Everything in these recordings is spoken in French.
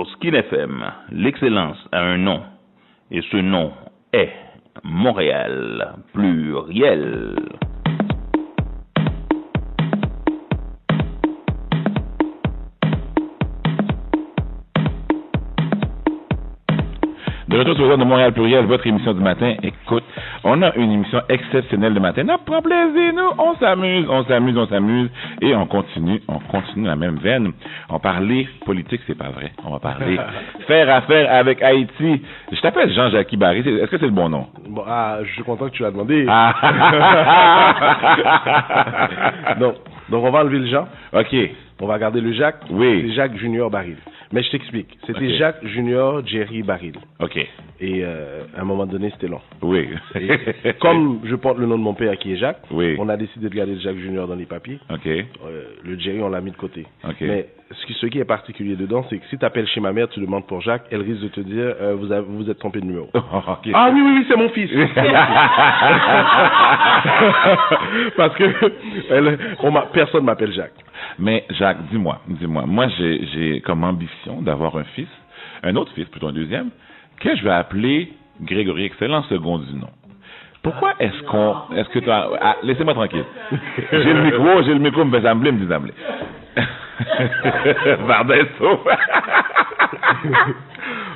sur Skin FM. L'excellence a un nom, et ce nom est Montréal Pluriel. De retour sur de Montréal Pluriel, votre émission du matin. Écoute, on a une émission exceptionnelle de matin. Non, pas plaisir, nous, on s'amuse, et on continue la même veine. On parlait politique, c'est pas vrai. On va parler faire affaire avec Haïti. Je t'appelle Jean-Jacques Barry. Est-ce que c'est le bon nom? Bon, je suis content que tu l'as demandé. Donc on va enlever le Jean. OK. On va garder le Jacques. Oui. C'est Jacques Junior Baril. Mais je t'explique. C'était Okay. Jacques Junior Jerry Baril. OK. Et à un moment donné, c'était long. Oui. Et comme je porte le nom de mon père qui est Jacques, Oui. on a décidé de garder le Jacques Junior dans les papiers. OK. Le Jerry, on l'a mis de côté. OK. Mais ce qui est particulier dedans, c'est que si tu appelles chez ma mère, tu demandes pour Jacques, elle risque de te dire vous êtes trompé de numéro. OK. Ah oui, c'est mon fils. Parce que personne m'appelle Jacques. Mais Jacques, dis-moi, moi j'ai comme ambition d'avoir un autre fils, plutôt un deuxième, que je vais appeler Grégory Excellent, second du nom. Pourquoi est-ce que tu as... laissez-moi tranquille. J'ai le micro, me fait sembler, me dit d'emblée. Pardon.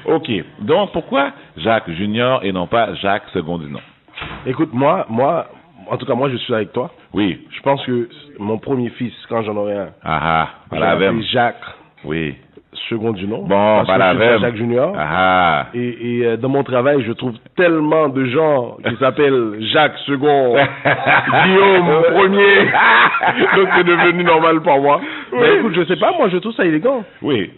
OK. Donc, pourquoi Jacques Junior et non pas Jacques second du nom? Écoute, moi, en tout cas, moi, je suis avec toi. Oui. Je pense que mon premier fils, quand j'en aurai un, pas la même. Jacques, oui, second du nom. Bon, pas la même. Jacques Junior. Et dans mon travail, je trouve tellement de gens qui s'appellent Jacques second, Guillaume premier. Donc c'est devenu normal pour moi. Oui. Mais écoute, je sais pas, moi je trouve ça élégant. Oui.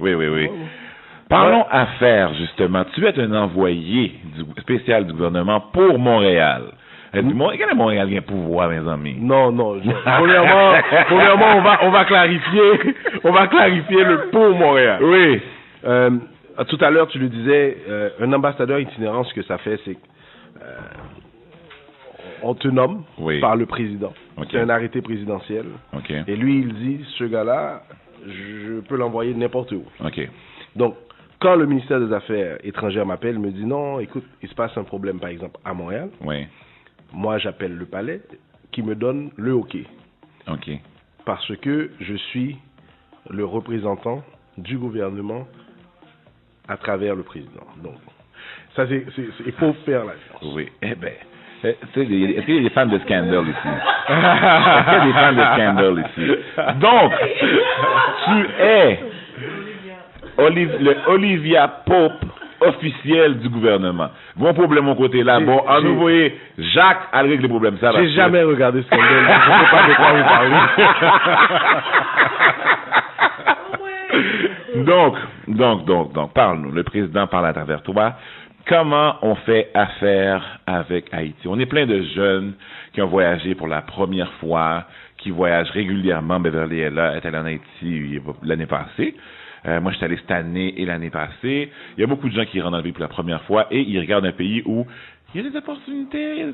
Parlons affaires, justement. Tu es un envoyé spécial du gouvernement pour Montréal. Quel est Montréal qui a pouvoir, mes amis? Non. Premièrement, on va clarifier le pour Montréal. Oui. Tout à l'heure, tu le disais, un ambassadeur itinérant, ce que ça fait, c'est on te nomme par le président. Okay. C'est un arrêté présidentiel. Okay. Et lui, il dit, ce gars-là, je peux l'envoyer n'importe où. Okay. Donc, quand le ministère des Affaires étrangères m'appelle, il me dit, non, écoute, il se passe un problème, par exemple, à Montréal. Oui. Moi, j'appelle le palais qui me donne le OK. OK. Parce que je suis le représentant du gouvernement à travers le président. Donc, ça, il faut faire la différence. Oui. Eh bien, est-ce qu'il y a des fans de Scandal ici? Est-ce qu'il y a des fans de Scandal ici? Donc, tu es le Olivia Pope officiel du gouvernement. Bon problème mon côté là. Bon, en nous voyez, Jacques a réglé les problèmes. Ça, j'ai jamais regardé Scandal. Je ne sais pas de quoi vous parlez. Donc, parle-nous. Le président parle à travers toi. Comment on fait affaire avec Haïti? On est plein de jeunes qui ont voyagé pour la première fois, qui voyagent régulièrement. Beverly est allée en Haïti l'année passée. Moi, je suis allé cette année et l'année passée. Il y a beaucoup de gens qui rentrent dans le pays pour la première fois et ils regardent un pays où il y a des opportunités,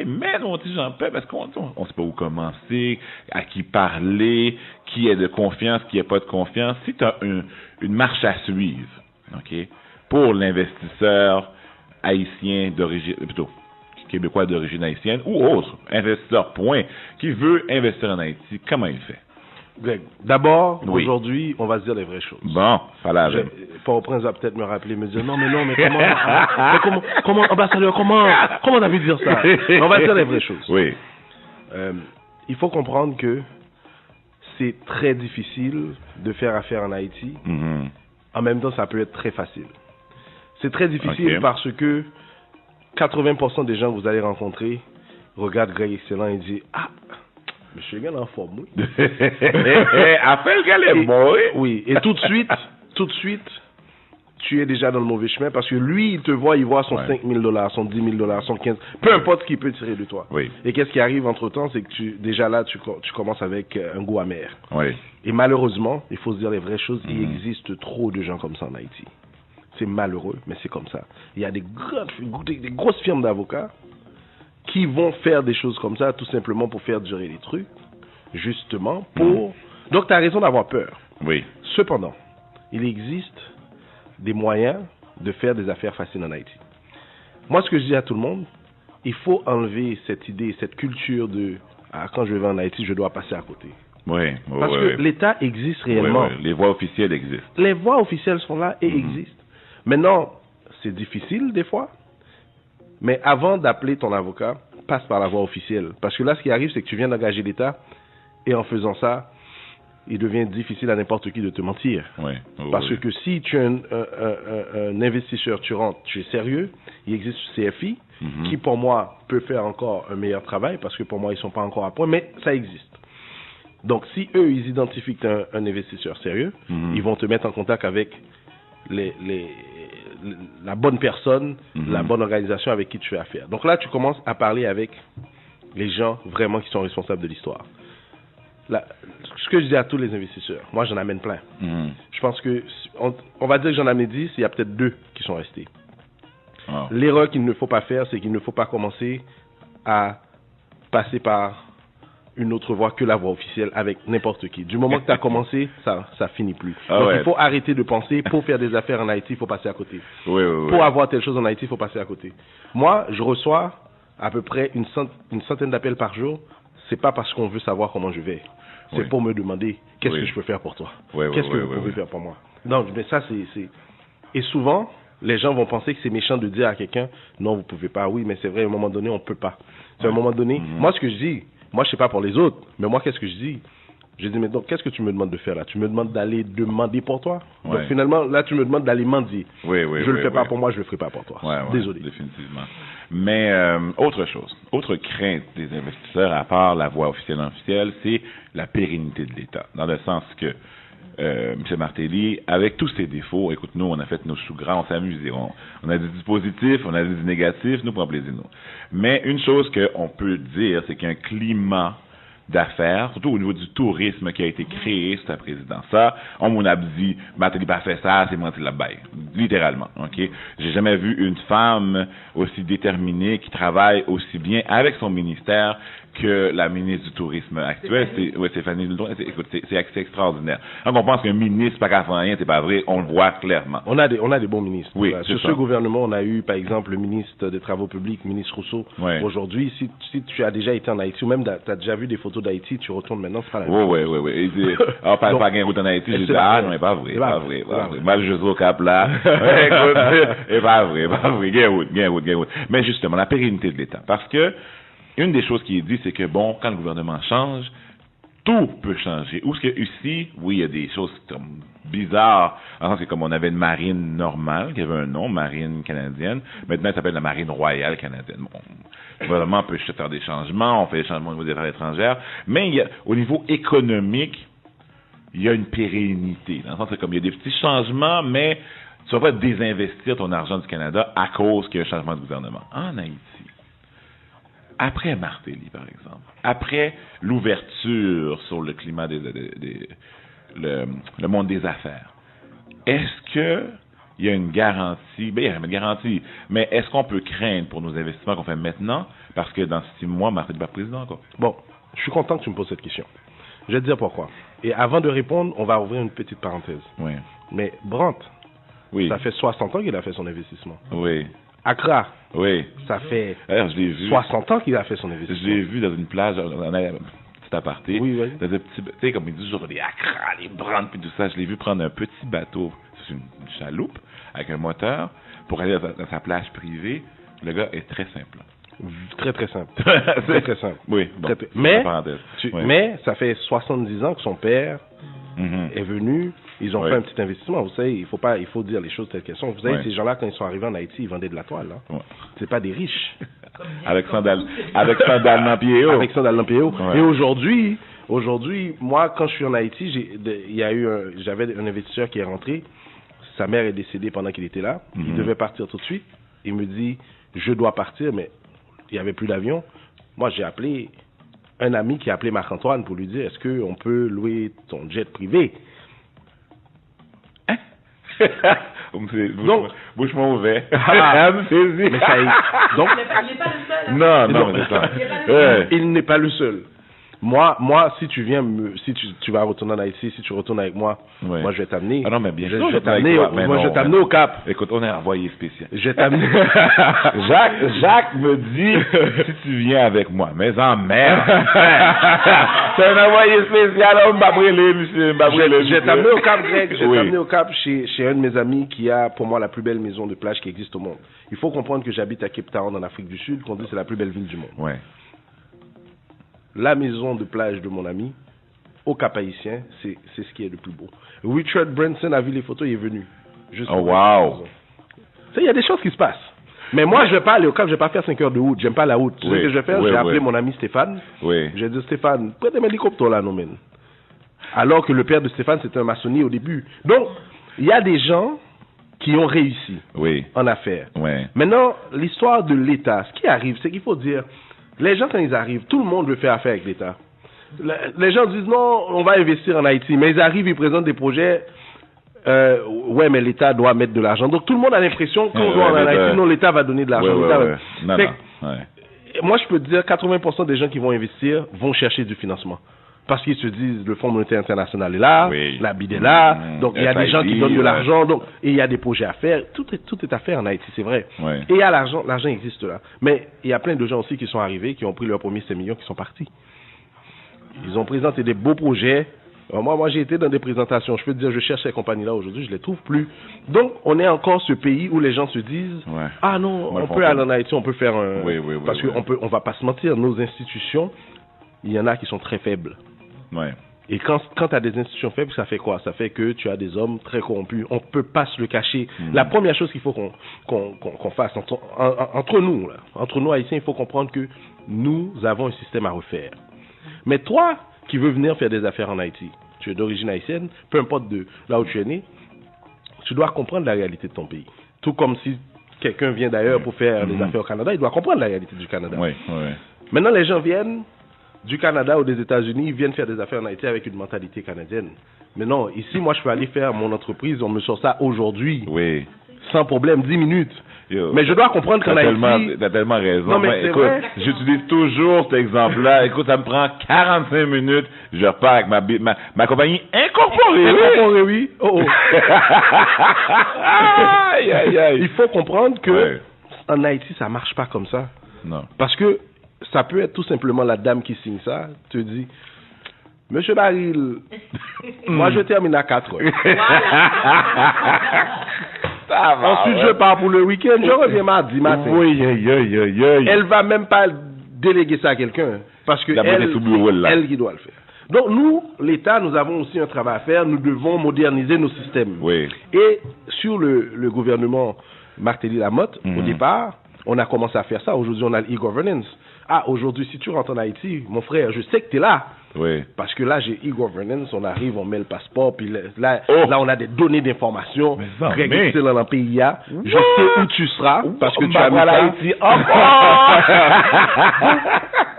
mais on dit j'en peux parce qu'on ne sait pas où commencer, à qui parler, qui est de confiance, qui n'est pas de confiance. Si tu as une marche à suivre, OK, pour l'investisseur haïtien d'origine, plutôt québécois d'origine haïtienne ou autre, investisseur point, qui veut investir en Haïti, comment il fait? Greg, d'abord, aujourd'hui, on va se dire les vraies choses. Bon, voilà. Port-au-Prince va peut-être me rappeler, me dire non, mais comment, ambassadeur, comment on a pu dire ça? On va se dire les vraies choses. Oui. Il faut comprendre que c'est très difficile de faire affaire en Haïti. Mm-hmm. En même temps, ça peut être très facile. C'est très difficile parce que 80% des gens que vous allez rencontrer regardent Greg Excellent et disent ah, monsieur Gall en forme, oui. Après, le gars est bon, oui. Et tout de suite, tu es déjà dans le mauvais chemin parce que lui, il te voit, il voit son $5,000, son $10,000, son 15, peu importe ce qu'il peut tirer de toi. Oui. Et qu'est-ce qui arrive entre-temps, c'est que tu commences avec un goût amer. Oui. Et malheureusement, il faut se dire les vraies choses, il existe trop de gens comme ça en Haïti. C'est malheureux, mais c'est comme ça. Il y a des grosses firmes d'avocats qui vont faire des choses comme ça, tout simplement pour faire durer les trucs, justement pour... Donc, tu as raison d'avoir peur. Oui. Cependant, il existe des moyens de faire des affaires faciles en Haïti. Moi, ce que je dis à tout le monde, il faut enlever cette idée, cette culture de quand je vais en Haïti, je dois passer à côté. Oui, Parce que l'État existe réellement. Les voies officielles existent. Les voies officielles sont là et existent. Maintenant, c'est difficile des fois, mais avant d'appeler ton avocat, passe par la voie officielle. Parce que là, ce qui arrive, c'est que tu viens d'engager l'État et en faisant ça, il devient difficile à n'importe qui de te mentir. Parce que si tu es un investisseur, tu rentres, tu es sérieux, il existe le CFI, qui pour moi peut faire encore un meilleur travail, parce que pour moi, ils ne sont pas encore à point, mais ça existe. Donc, si eux, ils identifient que tu es un investisseur sérieux, ils vont te mettre en contact avec la bonne personne, la bonne organisation avec qui tu fais affaire. Donc là, tu commences à parler avec les gens vraiment qui sont responsables de l'histoire. Ce que je dis à tous les investisseurs, moi j'en amène plein. Je pense que, on va dire que j'en amène 10, il y a peut-être 2 qui sont restés. L'erreur qu'il ne faut pas faire, c'est qu'il ne faut pas commencer à passer par une autre voie que la voie officielle avec n'importe qui. Du moment que tu as commencé, ça finit plus. Donc il faut arrêter de penser, pour faire des affaires en Haïti, il faut passer à côté. Pour avoir telle chose en Haïti, il faut passer à côté. Moi, je reçois à peu près une centaine d'appels par jour. C'est pas parce qu'on veut savoir comment je vais. C'est pour me demander qu'est-ce que je peux faire pour toi. Qu'est-ce que vous pouvez faire pour moi. Donc, mais ça, c'est... Et souvent, les gens vont penser que c'est méchant de dire à quelqu'un, non, vous pouvez pas. Oui, mais c'est vrai, à un moment donné, on peut pas. À un moment donné, moi, ce que je dis, moi, je sais pas pour les autres, mais moi, qu'est-ce que je dis? Je dis, mais donc, qu'est-ce que tu me demandes de faire là? Tu me demandes d'aller demander pour toi? Donc, finalement, là, tu me demandes d'aller mendier. Je le fais pas pour moi, je le ferai pas pour toi. Désolé. Définitivement. Mais autre chose, autre crainte des investisseurs, à part la voie officielle et non officielle, c'est la pérennité de l'État. Dans le sens que M. Martelly, avec tous ses défauts, écoute, nous, on a fait nos choux gras, on s'est amusé. On a dit du positif, on a dit du négatif, nous, pour plaisir, nous. Mais une chose qu'on peut dire, c'est qu'il y a un climat d'affaires, surtout au niveau du tourisme qui a été créé sous ta présidence. Ça, on m'en a dit, Martelly pas fait ça, c'est menti là-bas. Littéralement, ok? J'ai jamais vu une femme aussi déterminée qui travaille aussi bien avec son ministère que la ministre du Tourisme actuelle, Stéphanie Dutronc. Écoute, c'est extraordinaire. Donc, on pense qu'un ministre, pas qu'à faire rien, c'est pas vrai, on le voit clairement. On a des bons ministres. Oui, sur ce gouvernement, on a eu, par exemple, le ministre des Travaux publics, le ministre Rousseau. Aujourd'hui, si tu as déjà été en Haïti, ou même tu as déjà vu des photos d'Haïti, tu retournes maintenant, c'est pas la même chose. Oui. Alors, pas gain route en Haïti, je dis, non, c'est pas vrai, pas vrai. Mal je au cap là. Écoute, c'est pas vrai. Gain route. Mais justement, la pérennité de l'État. Parce que, une des choses qui est dit, c'est que, bon, quand le gouvernement change, tout peut changer. Ou ce que ici, oui, il y a des choses comme bizarres. Alors, c'est comme on avait une marine normale, qui avait un nom, marine canadienne. Maintenant, elle s'appelle la marine royale canadienne. Bon, le gouvernement peut faire des changements, on fait des changements au niveau des affaires étrangères. Mais au niveau économique, il y a une pérennité. Dans le sens, c'est comme il y a des petits changements, mais tu ne vas pas désinvestir ton argent du Canada à cause qu'il y a un changement de gouvernement. En Haïti, après Martelly, par exemple, après l'ouverture sur le climat le monde des affaires, est-ce que il y a une garantie, il y a une garantie, mais est-ce qu'on peut craindre pour nos investissements qu'on fait maintenant, parce que dans 6 mois, Martelly n'est pas président encore? Bon, je suis content que tu me poses cette question. Je vais te dire pourquoi. Et avant de répondre, on va ouvrir une petite parenthèse. Mais Brandt, ça fait 60 ans qu'il a fait son investissement. Accra, ça fait 60 ans qu'il a fait son investissement. Je l'ai vu dans une plage, on a un petit aparté, dans un petit, tu sais, comme il dit toujours, les Accra, les Brandt, puis tout ça, je l'ai vu prendre un petit bateau, c'est une chaloupe, avec un moteur, pour aller dans sa plage privée. Le gars est très simple. Très simple. très simple. Oui, bon, mais ça fait 70 ans que son père est venu. Ils ont fait un petit investissement. Vous savez, il faut dire les choses telles qu'elles sont. Vous savez, ces gens-là, quand ils sont arrivés en Haïti, ils vendaient de la toile. C'est pas des riches. Avec sandales dans pied haut. Avec sandales dans pied haut. Et aujourd'hui, moi, quand je suis en Haïti, j'avais un investisseur qui est rentré. Sa mère est décédée pendant qu'il était là. Il devait partir tout de suite. Il me dit, je dois partir, mais il n'y avait plus d'avion. Moi, j'ai appelé un ami qui a appelé Marc-Antoine pour lui dire, est-ce qu'on peut louer ton jet privé? Donc, bouche-moi ouvert. Mais ça, donc, non, mais c'est ça. Il n'est pas le seul. Moi, si tu viens, tu vas retourner en Haïti, si tu retournes avec moi, moi je vais t'amener. Ah non, mais bien je sûr. vais t'amener. Moi, je vais t'amener au Cap. Écoute, on est envoyé spécial. Je vais t'amener. Jacques me dit si tu viens avec moi, mais en merde. C'est un envoyé spécial. On m'a brûlé, monsieur. Je vais t'amener au Cap, Greg. Je vais t'amener au Cap chez un de mes amis qui a, pour moi, la plus belle maison de plage qui existe au monde. Il faut comprendre que j'habite à Cape Town, en Afrique du Sud, qu'on dit que c'est la plus belle ville du monde. Ouais. La maison de plage de mon ami, au Cap Haïtien, c'est ce qui est le plus beau. Richard Branson a vu les photos, il est venu. Oh, wow! Il y a des choses qui se passent. Mais moi, je vais pas aller au Cap, je vais pas faire 5 heures de route. J'aime pas la route. Tu sais ce que je vais faire? Je vais appeler mon ami Stéphane. Oui. Je vais dire, Stéphane, prête un hélicoptère là, non, men. Alors que le père de Stéphane, c'était un maçonnier au début. Donc, il y a des gens qui ont réussi en affaires. Oui. Maintenant, l'histoire de l'État, ce qui arrive, c'est qu'il faut dire, les gens, quand ils arrivent, tout le monde veut faire affaire avec l'État. Les gens disent, non, on va investir en Haïti. Mais ils arrivent, ils présentent des projets. Ouais, mais l'État doit mettre de l'argent. Donc, tout le monde a l'impression qu'on doit en Haïti. Non, l'État va donner de l'argent. Moi, je peux te dire, 80% des gens qui vont investir vont chercher du financement. Parce qu'ils se disent, le Fonds monétaire international est là, la BID est là, donc il y a des gens qui donnent de l'argent, donc et il y a des projets à faire. Tout est à faire en Haïti, c'est vrai. Et il y a l'argent existe là. Mais il y a plein de gens aussi qui sont arrivés, qui ont pris leurs premiers 5 millions, qui sont partis. Ils ont présenté des beaux projets. Moi, j'ai été dans des présentations. Je peux te dire, je cherche ces compagnies-là aujourd'hui, je les trouve plus. Donc, on est encore ce pays où les gens se disent, ah non, on peut aller en Haïti, on peut faire un... Parce qu'on va pas se mentir, nos institutions, il y en a qui sont très faibles. Et quand tu as des institutions faibles, ça fait quoi? Ça fait que tu as des hommes très corrompus. On ne peut pas se le cacher. La première chose qu'il faut qu'on fasse entre nous, là, entre nous Haïtiens, il faut comprendre que nous avons un système à refaire. Mais toi, qui veux venir faire des affaires en Haïti, tu es d'origine haïtienne, peu importe de là où tu es né, tu dois comprendre la réalité de ton pays. Tout comme si quelqu'un vient d'ailleurs pour faire des affaires au Canada, il doit comprendre la réalité du Canada. Maintenant, les gens viennent du Canada ou des États-Unis, ils viennent faire des affaires en Haïti avec une mentalité canadienne. Mais non, ici, moi, je peux aller faire mon entreprise, on me sort ça aujourd'hui, sans problème, 10 minutes. Mais je dois comprendre qu'en Haïti... T'as tellement raison. Non, mais écoute, j'utilise toujours cet exemple-là. Écoute, ça me prend 45 minutes, je repars avec ma compagnie incorporée. Incorporée, oui. Aïe, aïe, aïe. Il faut comprendre que en Haïti, ça marche pas comme ça. Non. Parce que ça peut être tout simplement la dame qui signe ça, te dit, Monsieur Baril, moi je termine à 4 heures. Ensuite je pars pour le week-end, je reviens mardi matin. Elle va même pas déléguer ça à quelqu'un, parce que elle qui doit le faire. Donc nous, l'État, nous avons aussi un travail à faire, nous devons moderniser nos systèmes. Et sur le gouvernement Martelly-Lamotte, au départ, on a commencé à faire ça. Aujourd'hui, on a l'e-governance. Ah, aujourd'hui, si tu rentres en Haïti, mon frère, je sais que tu es là. Parce que là, j'ai e-governance, on arrive, on met le passeport, puis là, on a des données d'information. Greg excellent dans le pays. Je sais où tu seras, parce que tu as mis ça. Haïti.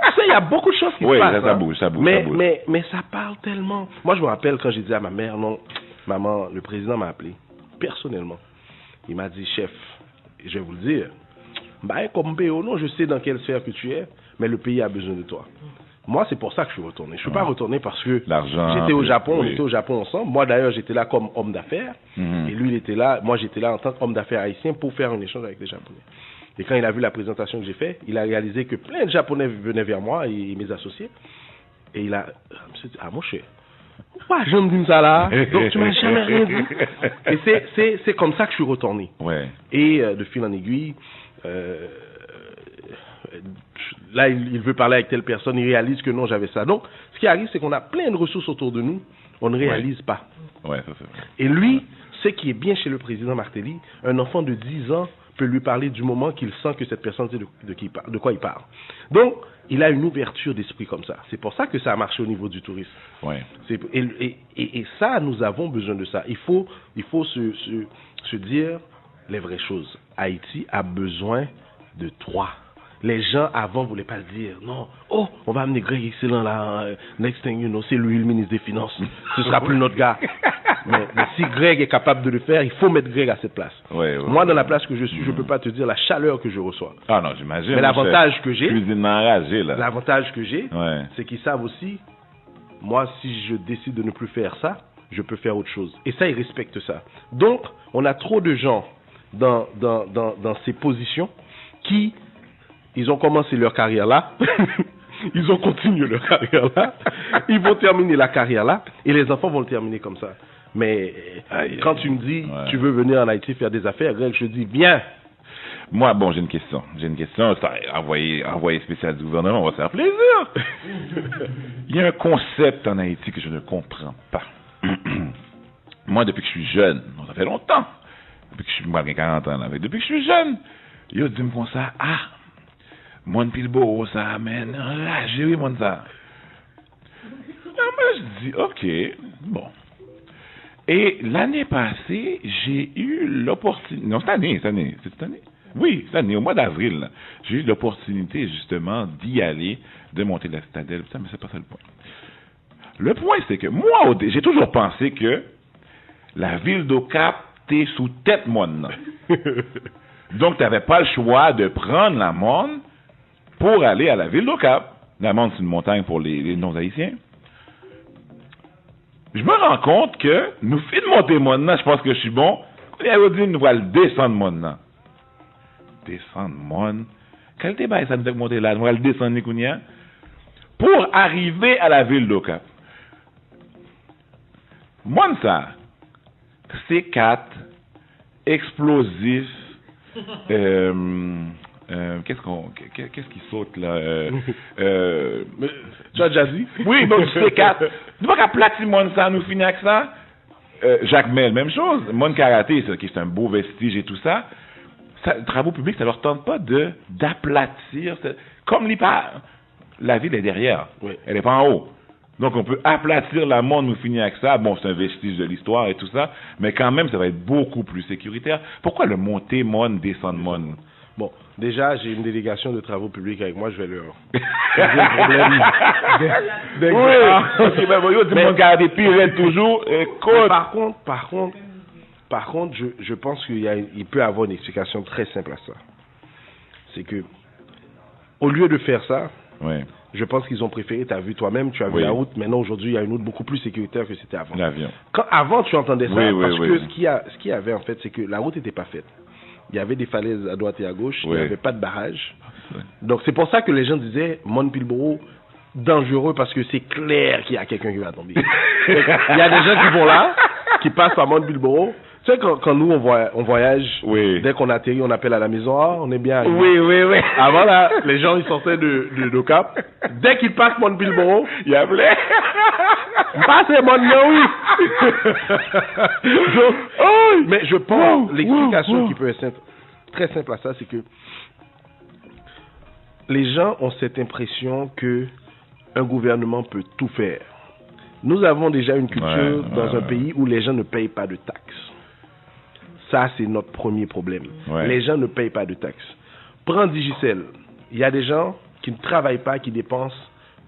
Tu sais, il y a beaucoup de choses qui se passent. Ça bouge. Mais ça parle tellement. Moi, je me rappelle quand j'ai dit à ma mère, non, maman, le président m'a appelé, personnellement. Il m'a dit, chef, je vais vous le dire, comme PO, non, je sais dans quelle sphère que tu es, mais le pays a besoin de toi. Moi, c'est pour ça que je suis retourné. Je ne suis pas retourné parce que j'étais au Japon, on était au Japon ensemble. Moi, d'ailleurs, j'étais là comme homme d'affaires. Et lui, il était là. Moi, j'étais là en tant qu'homme d'affaires haïtien pour faire un échange avec les Japonais. Et quand il a vu la présentation que j'ai faite, il a réalisé que plein de Japonais venaient vers moi et mes associés. Et il a dit, ah, mon cher, pourquoi je me dis ça là? Donc, tu m'as jamais rien dit. Et c'est comme ça que je suis retourné. Et de fil en aiguille, là, il veut parler avec telle personne, il réalise que non, j'avais ça. Donc, ce qui arrive, c'est qu'on a plein de ressources autour de nous, on ne réalise pas. Ça, c'est vrai. Et lui, ce qui est bien chez le président Martelly, un enfant de 10 ans peut lui parler du moment qu'il sent que cette personne sait de quoi il parle. Donc, il a une ouverture d'esprit comme ça. C'est pour ça que ça a marché au niveau du tourisme. Et ça, nous avons besoin de ça. Il faut se dire les vraies choses. Haïti a besoin de toi. Les gens avant voulaient pas le dire. Non, oh, on va amener Greg Excellent là. Next thing you know, c'est lui le ministre des Finances. Ce sera plus notre gars. mais si Greg est capable de le faire, il faut mettre Greg à cette place. Moi, dans la place que je suis, je peux pas te dire la chaleur que je reçois. Ah non, j'imagine. Mais l'avantage que j'ai, c'est qu'ils savent aussi, moi, si je décide de ne plus faire ça, je peux faire autre chose. Et ça, ils respectent ça. Donc, on a trop de gens dans ces positions qui, ils ont commencé leur carrière là, ils ont continué leur carrière là, ils vont terminer la carrière là, et les enfants vont le terminer comme ça. Mais quand tu me dis, tu veux venir en Haïti faire des affaires, Greg, je dis, viens. Moi, bon, j'ai une question. Envoyé spécial du gouvernement, on va se faire plaisir. Il y a un concept en Haïti que je ne comprends pas. Moi, depuis que je suis jeune, ça fait longtemps, depuis que je suis, moi, j'ai 40 ans, là, depuis que je suis jeune, il a dit comme ça, mon pilbo, ça amène, j'ai oui, mon ça. Moi, je dis, ok, bon. Et l'année passée, j'ai eu l'opportunité, non, cette année, oui, cette année, au mois d'avril, là, j'ai eu l'opportunité, justement, d'y aller, de monter la citadelle, mais c'est pas ça le point. Le point, c'est que moi, j'ai toujours pensé que la ville d'Ocap, t'es sous tête monde. Donc, tu n'avais pas le choix de prendre la monde pour aller à la ville d'Ocap. La monde, c'est une montagne pour les non-haïtiens. Je me rends compte que nous filons monter monde, je pense que je suis bon. Il a dit, nous allons descendre monde. Descendre monde. Quel débat ça nous fait monter là? Nous allons descendre Nikounia pour arriver à la ville d'Ocap. Moi, ça, C4, explosif, qu'est-ce qui saute là? Tu as déjà dit? Oui, donc C4. Tu vois qu'à Plati, moi, ça, nous finit avec ça. Jacques Mel, même chose. Mon Karaté, c'est un beau vestige et tout ça. Travaux publics, ça leur tente pas d'aplatir. Comme la ville est derrière. Oui. Elle est pas en haut. Donc, on peut aplatir la monde, nous finir avec ça. Bon, c'est un vestige de l'histoire et tout ça, mais quand même, ça va être beaucoup plus sécuritaire. Pourquoi le monter monde, descendre monde? Bon, déjà, j'ai une délégation de travaux publics avec moi, je vais leur... J'ai un problème. Oui, mon garder pire toujours. Par contre, je pense qu'il peut y avoir une explication très simple à ça. C'est que, au lieu de faire ça, je pense qu'ils ont préféré, tu as vu toi-même, tu as vu la route, maintenant aujourd'hui il y a une route beaucoup plus sécuritaire que c'était avant. L'avion. Avant tu entendais ça, parce que ce qu'il y avait en fait, c'est que la route n'était pas faite. Il y avait des falaises à droite et à gauche, il n'y avait pas de barrage. Donc c'est pour ça que les gens disaient, Mon Pilboro, dangereux parce que c'est clair qu'il y a quelqu'un qui va tomber. Il y a des gens qui vont là, qui passent par Mon Pilboro. Tu sais, quand nous, on voyage, dès qu'on atterrit, on appelle à la maison, on est bien arrivé. Oui. Avant, là, les gens, ils sortaient de Cap. Dès qu'ils passent Mon Pilboro, il appelait. Passez Mon oui. Mais je pense, l'explication qui peut être très simple à ça, c'est que les gens ont cette impression que un gouvernement peut tout faire. Nous avons déjà une culture dans un pays où les gens ne payent pas de taxes. Ça, c'est notre premier problème. Les gens ne payent pas de taxes. Prends Digicel. Il y a des gens qui ne travaillent pas, qui dépensent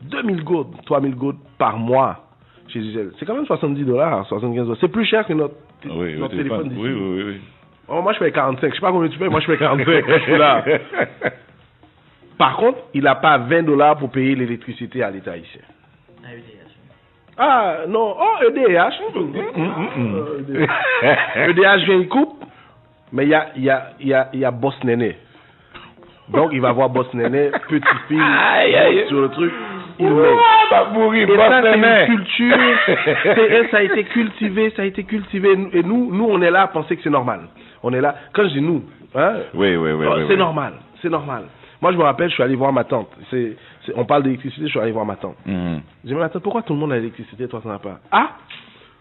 2000 gouttes, 3000 gouttes par mois chez Digicel. C'est quand même $70, $75. C'est plus cher que notre téléphone d'ici. Oui. Oh, moi, je paye 45. Je sais pas combien tu payes. Moi, je paye 45. Je suis là. Par contre, il n'a pas $20 pour payer l'électricité à l'État ici. Ah, non. Oh, EDH. EDH vient, il coupe. Mais il y a Boss Néné. Donc, il va voir Boss Néné, petit fil, sur le truc. Il met. Et ça, c'est une culture. Ça a été cultivé, Et nous, on est là à penser que c'est normal. On est là. Quand je dis nous, hein. C'est normal. Moi, je me rappelle, je suis allé voir ma tante. On parle d'électricité, je suis allé voir ma tante. J'ai dit, ma tante, pourquoi tout le monde a l'électricité, toi, ça n'a pas? Ah,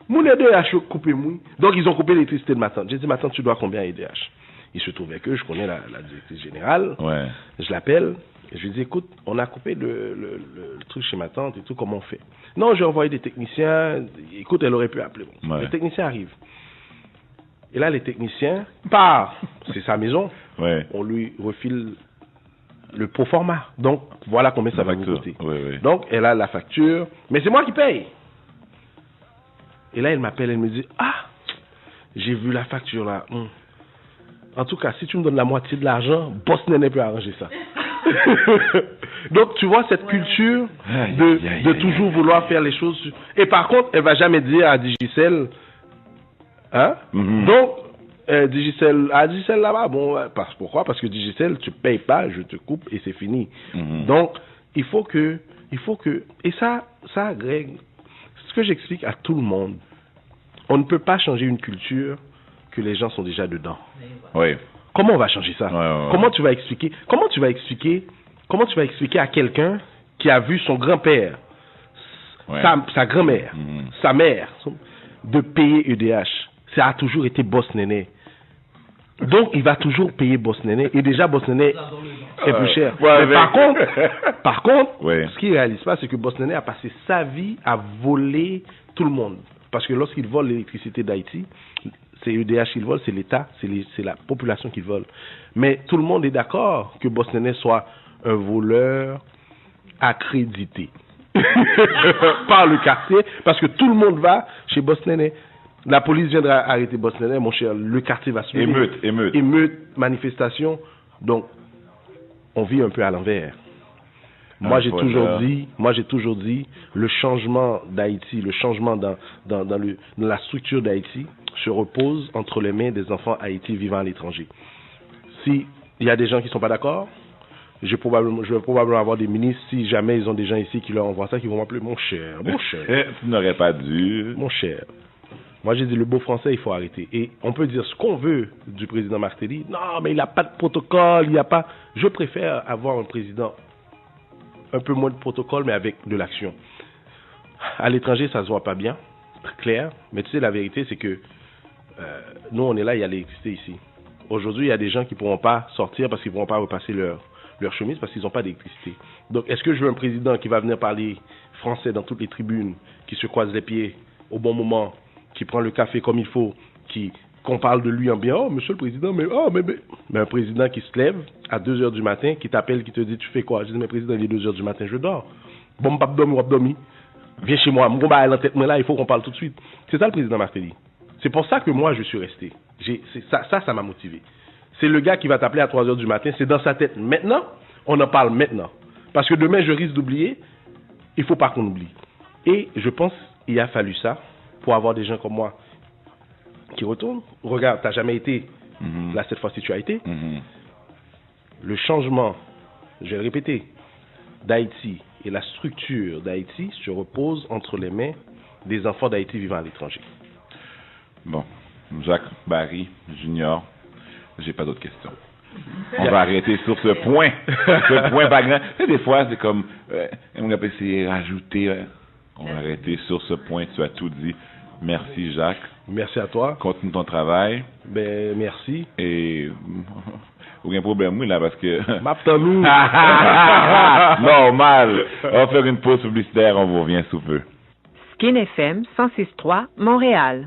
mon EDH coupé mouille. Donc, ils ont coupé l'électricité de ma tante. J'ai dit, ma tante, tu dois combien EDH? Il se trouvait que je connais la directrice générale. Je l'appelle. Je lui dis, écoute, on a coupé le truc chez ma tante et tout, comment on fait? Non, j'ai envoyé des techniciens. Écoute, elle aurait pu appeler. Les techniciens arrivent. Et là, les techniciens partent. C'est sa maison. On lui refile le proforma. Donc, voilà combien ça va vous coûter. Oui, oui. Donc, elle a la facture, mais c'est moi qui paye. Et là, elle m'appelle, elle me dit, ah, j'ai vu la facture là. En tout cas, si tu me donnes la moitié de l'argent, Boss Néné peut arranger ça. Donc, tu vois, cette culture de toujours vouloir faire les choses. Et par contre, elle va jamais dire à Digicel, hein? Donc, Digicel là-bas, bon, pourquoi? Parce que Digicel, tu payes pas, je te coupe et c'est fini. Donc, il faut que, et ça, Greg, ce que j'explique à tout le monde, on ne peut pas changer une culture que les gens sont déjà dedans. Oui. Comment on va changer ça? Ouais. Comment tu vas expliquer à quelqu'un qui a vu son grand-père, sa grand-mère, sa mère, de payer EDH? Ça a toujours été Boss Néné. Donc, il va toujours payer Boss Néné. Et déjà, Boss Néné est plus cher. Mais par contre, ce qu'il ne réalise pas, c'est que Boss Néné a passé sa vie à voler tout le monde. Parce que lorsqu'il vole l'électricité d'Haïti, c'est EDH qu'il vole, c'est l'État, c'est la population qui vole. Mais tout le monde est d'accord que Boss Néné soit un voleur accrédité par le quartier, parce que tout le monde va chez Boss Néné. La police viendra arrêter Boss Néné, mon cher, le quartier va se lever. Émeute, manifestation. Donc, on vit un peu à l'envers. Moi, j'ai toujours dit, le changement d'Haïti, le changement dans la structure d'Haïti se repose entre les mains des enfants Haïti vivant à l'étranger. Si il y a des gens qui ne sont pas d'accord, je vais probablement avoir des ministres, si jamais ils ont des gens ici qui leur envoient ça, qui vont m'appeler mon cher. Tu n'aurais pas dû. Mon cher. Moi, j'ai dit, le beau français, il faut arrêter. Et on peut dire ce qu'on veut du président Martelly. Non, mais il n'a pas de protocole, il n'y a pas... Je préfère avoir un président un peu moins de protocole, mais avec de l'action. À l'étranger, ça se voit pas bien, très clair. Mais tu sais, la vérité, c'est que nous, on est là, il y a l'électricité ici. Aujourd'hui, il y a des gens qui ne pourront pas sortir parce qu'ils ne pourront pas repasser leur chemise parce qu'ils n'ont pas d'électricité. Donc, est-ce que je veux un président qui va venir parler français dans toutes les tribunes, qui se croise les pieds au bon moment, qui prend le café comme il faut, qu'on parle de lui en bien, oh, monsieur le président, mais un président qui se lève à 2h du matin, qui t'appelle, qui te dit, tu fais quoi? Je dis, mais président, il est 2h du matin, je dors. Bon, pas dormi, viens chez moi, mon gars, là, il faut qu'on parle tout de suite. C'est ça le président Martelly. C'est pour ça que moi, je suis resté. Ça m'a motivé. C'est le gars qui va t'appeler à 3h du matin, c'est dans sa tête. Maintenant, on en parle maintenant. Parce que demain, je risque d'oublier, il ne faut pas qu'on oublie. Et je pense qu'il a fallu ça pour avoir des gens comme moi qui retournent. Regarde, tu n'as jamais été, là cette fois-ci tu as été. Le changement, je vais le répéter, d'Haïti et la structure d'Haïti se repose entre les mains des enfants d'Haïti vivant à l'étranger. Bon, Jacques Barry Junior, j'ai pas d'autres questions. On va arrêter sur ce point. Ce point pas grand. Des fois, c'est comme, on va essayer rajouter. On va arrêter sur ce point. Tu as tout dit. Merci, Jacques. Merci à toi. Continue ton travail. Ben, merci. Et aucun problème, oui, là, parce que... M'attends-nous. Normal. On va faire une pause publicitaire. On vous revient sous peu. Skin FM 106.3, Montréal.